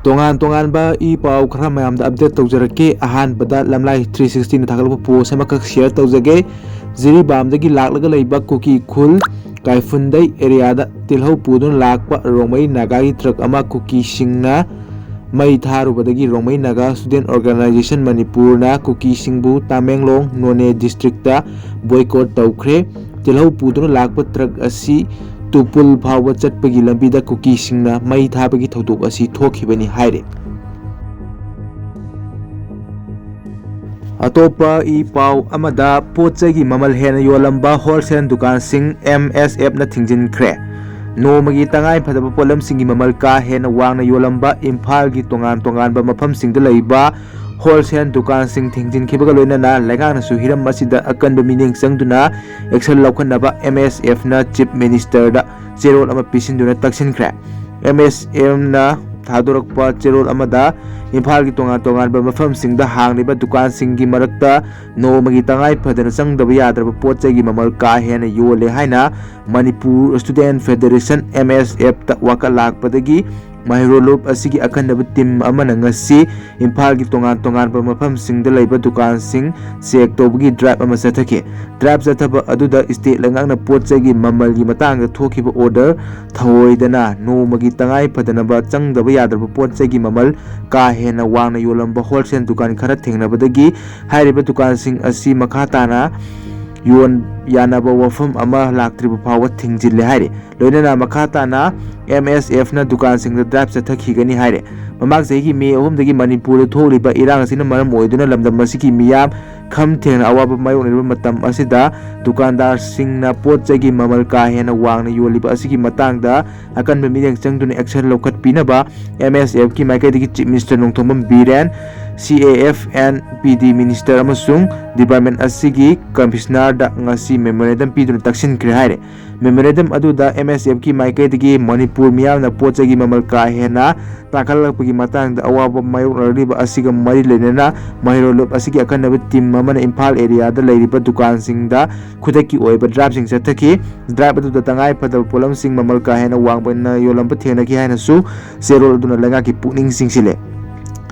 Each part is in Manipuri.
Tongan i pau khara mayam da update tawjarake ahan bada lamlai 360 na thagalpa post ama ka share tawjage jiri bam dagi laklaga leiba kuki khul kaifundai area da tilhau pudun lakpa Rongmei Nagagi Truck ama Kukisingna mai tharubadagi Rongmei Naga Student Organization Manipur na Kukisingbu Tamenglong Noney district da boycott toukhr tilhau pudun lakpa truck asi tupul phawa chatpagi lambi da Kukisingna mai thabagi thodok asi thokhibani haire atopa i pau amada pochagi mamal hena yolamba wholesale dukan sing MSF na thingjin khre nomagi tangai phadaba polam singi mamal ka hena wangna yolamba imphal gi tongan ba mafam singda leiba wholesale dukan sing thingjin khibaga loina na lengang na su hiram masida akan ba mining sangduna action laukhanaba MSF na chief minister da cherol ama pisinduna taksin khre MSF na thadorakpa cherol amada imphal gi tongan ba mafam singda hangliba dukan singi marakta nomagi tangai phadana sangdaba yadraba pochai gi mamal ka hena yole haina Manipur Student Federation MSF ta waka lakpadagi mahirolop asigi akanaba team amana ngasi imphal gi tongan ba mafam singda leiba dukan sing check tobagi drive ama sathake drive sathaba aduda state langang na pochai gi mamal gi matang thokiba order thawoidana nomagi tangai phadana ba changdaba yadraba pochai gi mamal ka hena wangna yolamba wholesale dukan khara thengnabadagi hairiba dukan sing asi makhatana yon yanaba wafam ama laktriba phawa thingjille haire loinana makhatana MSF na dukan sing da drive sathakigani haire mamak sei me ahum dagi Manipur tholiba irang asina maram oiduna lamdam masiki miyam kham thengna awaba mayonriba matam asida dukandar singna pochagi mamal ka hena wangna yoliba asigi matangda akanba mireng changduna action lokhat pinaba MSF ki maikai dagi chief minister nongthomam biren CAF and PD minister amasung department asigi commissioner da ngasi memorandum piduna taksin kre haire memorandum aduda MSF ki maikai dagi Manipur miyamna pochagi mamal ka hena takalakpagi matangda awaba mayonriba asiga mari lenena mahirolop asigi akanaba team amana imphal area da leiriba dukan singda khudaki oiba drive sing sathaki drive aduda tangai phadal polam sing mamal ka hena wangbana yolamba thenaki haina su serol aduna langa ki pukning singsile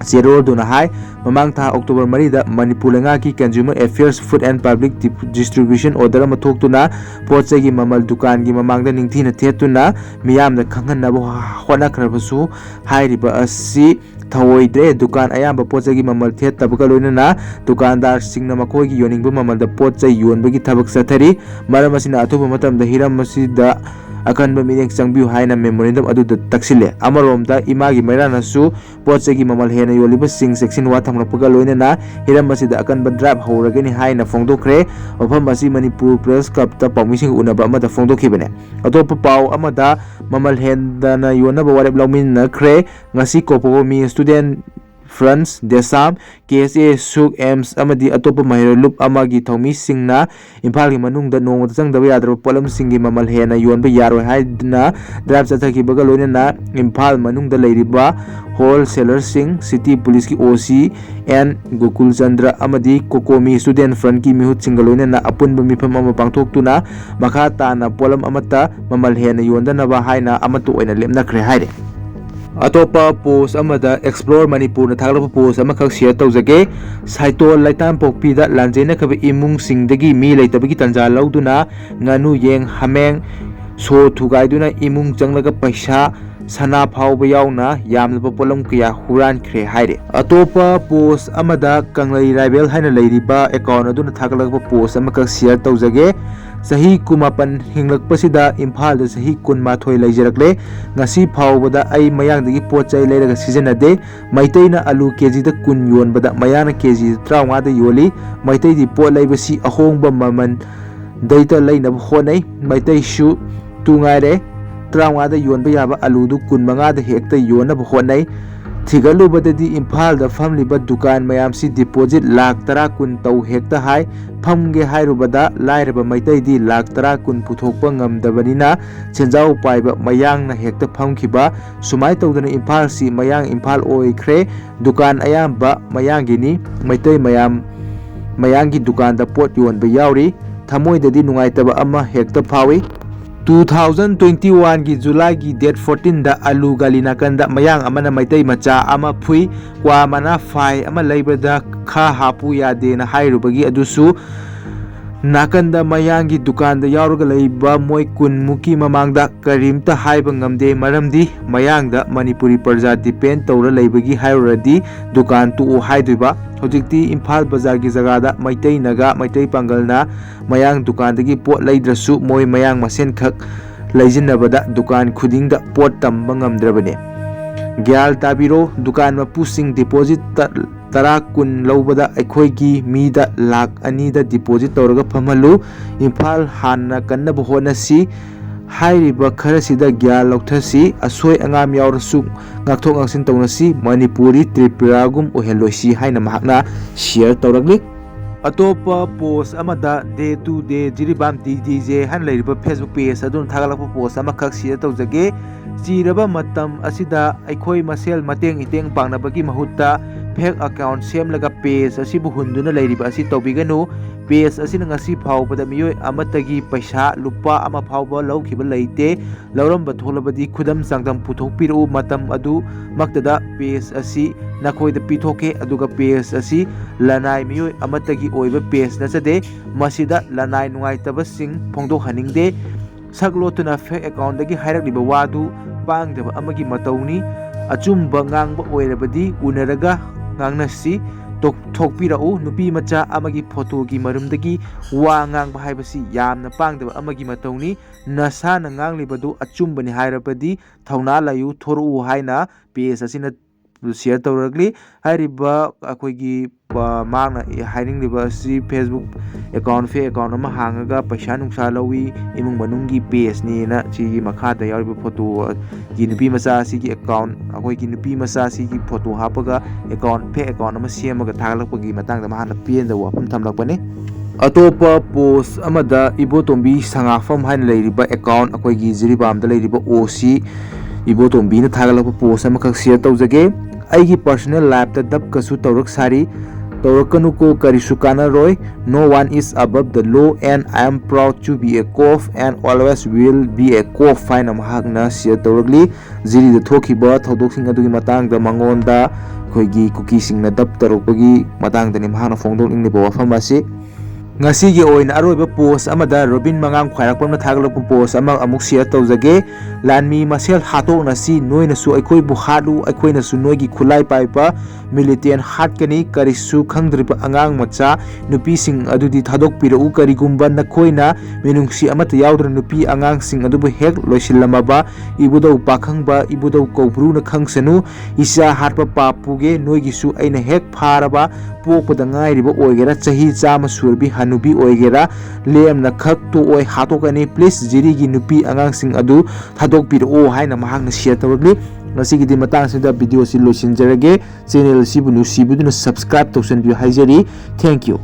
Zero duna hai mamang tha October marida Manipur langa ki Consumer Affairs Food and Public Distribution Order ama thoktuna pochai gi mamal dukan gi mamang da ningthina thetuna miyam da khanghanna ba hona khrabasu hairiba asi thawoidre dukan ayamba pochai gi mamal thet tabaka loinana dukandar singna makoi gi yoning ba mamal da pochai yonbagi thabak sathari maram asina athuba matam da hiram masida akanba mireng changbiu haina memorandum aduda taksile amaromda imagi mairana su pochai gi mamal hena yoliba sing section wa thamrapaga loinana hiram masida akanba drive horagani haina fongdokre ofam asi Manipur Press Club ta pamising unaba amada fongdokhibane atopa pau amada mamal hendana yonaba warep lawmin na khre ngasi kopogo mi student France Desam KSA Suk Ems amadi atopa mahirolup amagi thomi singna imphal gi manungda nongda changdaba yadraba polam singi mamal hena yonba yaroi haidna drive sathaki baga loinana imphal manungda leiriba wholesaler sing city police ki OC and Gokul Chandra amadi Kokomi student front ki mihut singa loinana apunba mifam ama pangthoktuna makha tana polam amata mamal hena yondanaba haina amatu oina lemna khre haire atopa post amada explore Manipur na thaglapa post amakak share tawjage saitol laitam pokpi da lanjena khaba imung singdagi mi leitabagi tanja lauduna nganu yeng hameng so thugaiduna imung changlaga paisa sana phawba yauna yamlaba polam kya huran khre haire atopa post amada kanglai rival haina leiriba account aduna thaglapa post amakak share tawjage sahi kumapan hinglakpasida imphal da sahi kunmathoi leijarakle ngasi phawbada ai mayangdagi pochai leiraga sijanade maiteina alu kg da kun yonbada mayana kg 35 da yoli maitai di pot leibasi ahongba maman daita leinab honai maitai shu tungaire 35 da yonba yaba alu du kun manga da hekta yonab honai thigalubadadi imphal da famliba dukan mayamsi deposit lakh 10 kun tau hekta hai famge hairubada lairaba maitai di lakh 10 kun puthokpa ngamdabanina chenjau paiba mayang na hekta famkhiba sumai tawdana imphal si mayang imphal oikhre dukan ayamba mayangini maitai mayangi dukan da pot yonba yauri thamoidadi nungaitaba ama hekta phawi 2021 की जुलाई की डेट 14 दा आलू गाली नाकंदा मयांग अमना मैतै मचा अमा फुई क्वा मना फाई अमा लैबदा खा हापु यादे ना हाइरुबगी अदुसु नाकंदा मयांगी दुकान दा यावरगा लैबा मोय कुनमुकी ममांगदा करीमता हाइबा ngamde मरमदी मयांगदा मणिपुरी प्रजा डिपेंड तौरा लैबगी हाइरदी दुकान तु हाइदुबा होजिक्ति इम्फाल बाजार की जगह मैतै नगा मैतै पांगलना मयांग दुकान दगी पोट लैद्रसु मोय मयांग मसेन खक लैजिनबदा दुकान खुदिंगदा पोट तंबा ngamद्रबने ग्याल ताबिरो दुकान मपुसिंग डिपोजिट तरा कुन लौबदा अखोइगी मीदा लाख अनीदा डिपोजिट तौरगा फमहलु इम्फाल हान्ना कन्नब होनसी हाइरिबा खरसिदा ग्याल लौथसी असोय अंगाम यावरसु ngakthok ngaksin तौनसी मणिपुरी त्रिपुरागुम ओहेलोसी हाइना महकना शेयर तौरगली अतोपा पोस्ट अमदा day to day Jiribam DJ हन लेरिबा फेसबुक पेज अदुन थागलकपा पोस्ट अमा खक शेयर तौजगे चीरबा मतम असिदा अखोय मसेल मतेंग इतेंग पांगनबगी महुत्ता फेक अकाउंट सेमलगा पेज असिबु हुंदुना लेरिबा असि तौबिगनु पेज असिना ngasi फावबदा मियोय अमतगी पैसा लुपा अमा फावबा लौखिबा लेते लौरमबा थोलबदी खुदम चांगदम पुथोकपिरु मतम अदु मक्तदा पेज असी नखोयदा पिथोके अदुगा पेज असी लनाय मियोय अमतगी ओइबा पेज नचदे मसिदा लनाय नुंगाइतबा सिंग फोंदोक हनिंगदे सकलोतुना फेक अकाउंट दगी हाइरकलिबा वादु पांगदबा अमगी मतौनी अचुम्बा ngang ओइरबदी उनरगा ngangnasi थोकपिरउ नुपी मचा अमगी फोटो की मरुमदगी वा ngang हाइबसी यामना पांगदबा अमगी मतौनी नसा न nganglibadu अचुम्बनि हाइरबदी थौना लायु थोरु हाइना पेज असिना शेयर तौरगली हाइरिबा अखोइगी मांगना हाइरिंगलिबा सि फेसबुक अकाउंट फे अकाउंट अमा हांगगा पैसा नुंसा लौई इमुंग मनुंगी पेज नेना सिगी मखादा यारिबा फोटो की नुपी मचा सिगी अकाउंट अखोइगी नुपी मचा सिगी फोटो हापगा अकाउंट फे अकाउंट अमा सेमगा थागलकपगी मतंगदा माहाना पेनदा वाफम थमलकपने अतोपा पोस्ट अमदा इबोतोंबी संगाफम हाइन लेरिबा अकाउंट अखोइगी जिरिबामदा लेरिबा ओसी इबोतोंबीना थागलकपा पोस्ट अमखक शेयर तौजगे आइगी पर्सनल लाइफ ता दब कसु तौरक सारी तौरकनु को करिसु कानारोय no one is above the law and I am proud to be a cop and always will be a cop fine अमहागना share तौरगली Jiri the थोखिबा थौदोकसिंग अदुगी मतंगदा मंगोंदा खोइगी कुकीसिंगना दब तौरकपगी मतंगदनि महाना फोंदोकनिंगनिबा वाफम आसी ngasi oina aroiba post amada robin mangang khairakpamna thagalakpa post ama amuk share tawjage lanmi masel hatok nasi noina su aikoi bu hadu aikoi na su noigi khulai paipa militant hat kani karisu khangdriba angang macha nupi sing adudi thadok piru karigumba nakoina menungsi amata yaudra nupi angang sing adubu hek loisillamaba ibudau pakhangba ibudau kobru na khangsanu isa hatpa papuge noigi su aina hek pharaba pokpada ngairiba oigera chahi chama surbi hanubi oigera lemna khak to oi hatokani please jiri gi nupi angang sing adu thadok piro haina mahangna share tawgli ngasigi di matang sida video si loisinjarage channel sibunu sibuduna subscribe tawsan bi haijari thank you